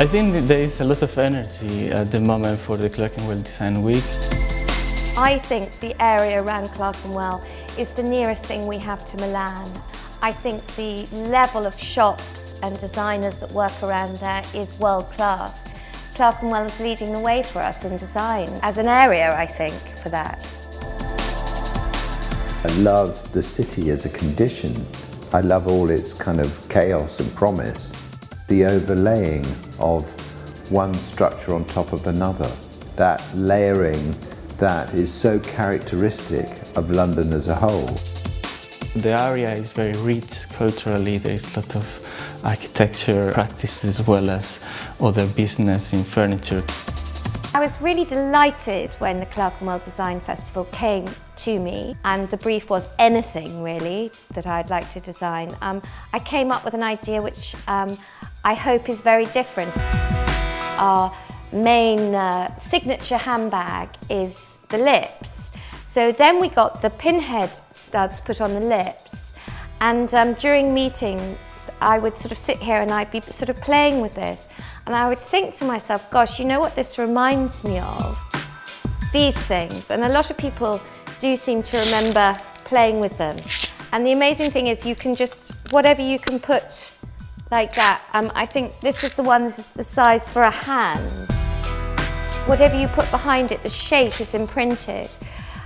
I think that there is a lot of energy at the moment for the Clerkenwell Design Week. I think the area around Clerkenwell is the nearest thing we have to Milan. I think the level of shops and designers that work around there is world class. Clerkenwell is leading the way for us in design, as an area, I think, for that. I love the city as a condition. I love all its kind of chaos and promise. The overlaying of one structure on top of another, that layering that is so characteristic of London as a whole. The area is very rich culturally. There is a lot of architecture practices as well as other business in furniture. I was really delighted when the Clerkenwell Design Festival came to me, and the brief was anything really that I'd like to design. I came up with an idea which I hope is very different. Our main signature handbag is the lips. So then we got the pinhead studs put on the lips, and during meetings I would sort of sit here and I'd be sort of playing with this, and I would think to myself, gosh, you know what this reminds me of? These things. And a lot of people do seem to remember playing with them. And the amazing thing is you can just, whatever you can put like that. I think this is the one, this is the size for a hand. Whatever you put behind it, the shape is imprinted.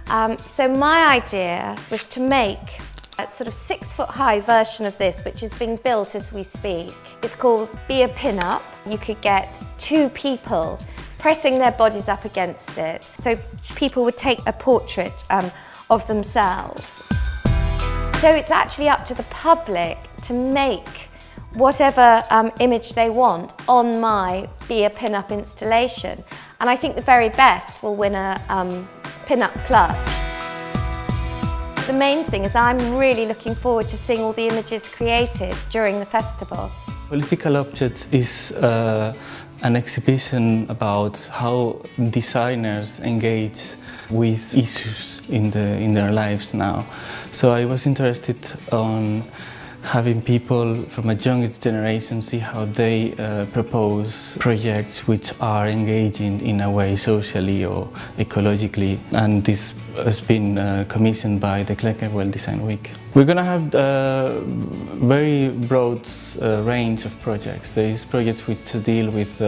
So my idea was to make a sort of 6-foot-high version of this, which is being built as we speak. It's called Be a Pin-Up. You could get 2 people pressing their bodies up against it. So people would take a portrait of themselves. So it's actually up to the public to make whatever image they want on my Be a Pin-Up installation. And I think the very best will win a pin-up clutch. The main thing is I'm really looking forward to seeing all the images created during the festival. Political Objects is an exhibition about how designers engage with issues in their lives now. So I was interested on having people from a younger generation see how they propose projects which are engaging in a way socially or ecologically, and this has been commissioned by the Clerkenwell Design Week. We're going to have a very broad range of projects. There is projects which deal with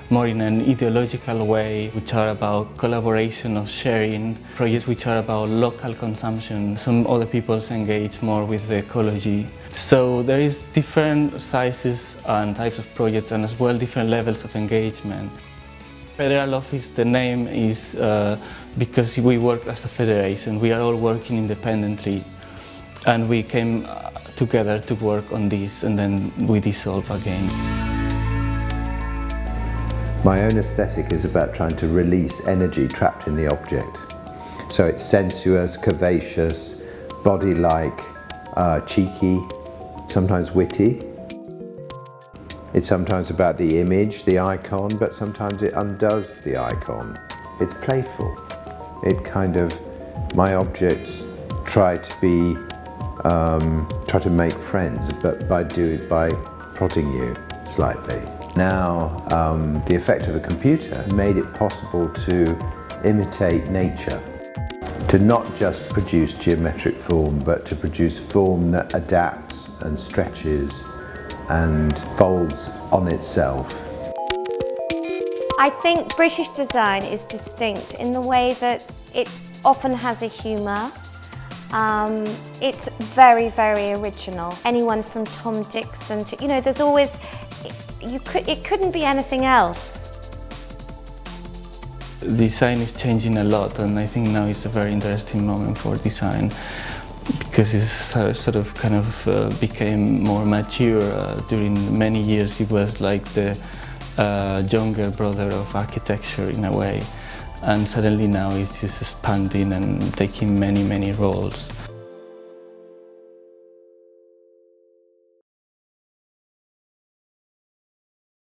more in an ideological way, which are about collaboration of sharing, projects which are about local consumption. Some other people engage more with the ecology. So there is different sizes and types of projects, and as well different levels of engagement. Federal Office, the name is because we work as a federation. We are all working independently, and we came together to work on this, and then we dissolve again. My own aesthetic is about trying to release energy trapped in the object. So it's sensuous, curvaceous, body-like, cheeky, sometimes witty. It's sometimes about the image, the icon, but sometimes it undoes the icon. It's playful. It kind of, my objects try to make friends, but by prodding you slightly. Now, the effect of a computer made it possible to imitate nature. To not just produce geometric form, but to produce form that adapts and stretches and folds on itself. I think British design is distinct in the way that it often has a humour. It's very, very original. Anyone from Tom Dixon to, you know, there's always, it couldn't be anything else. Design is changing a lot, and I think now is a very interesting moment for design because it's sort of kind of became more mature. During many years it was like the younger brother of architecture in a way, and suddenly now it's just expanding and taking many roles.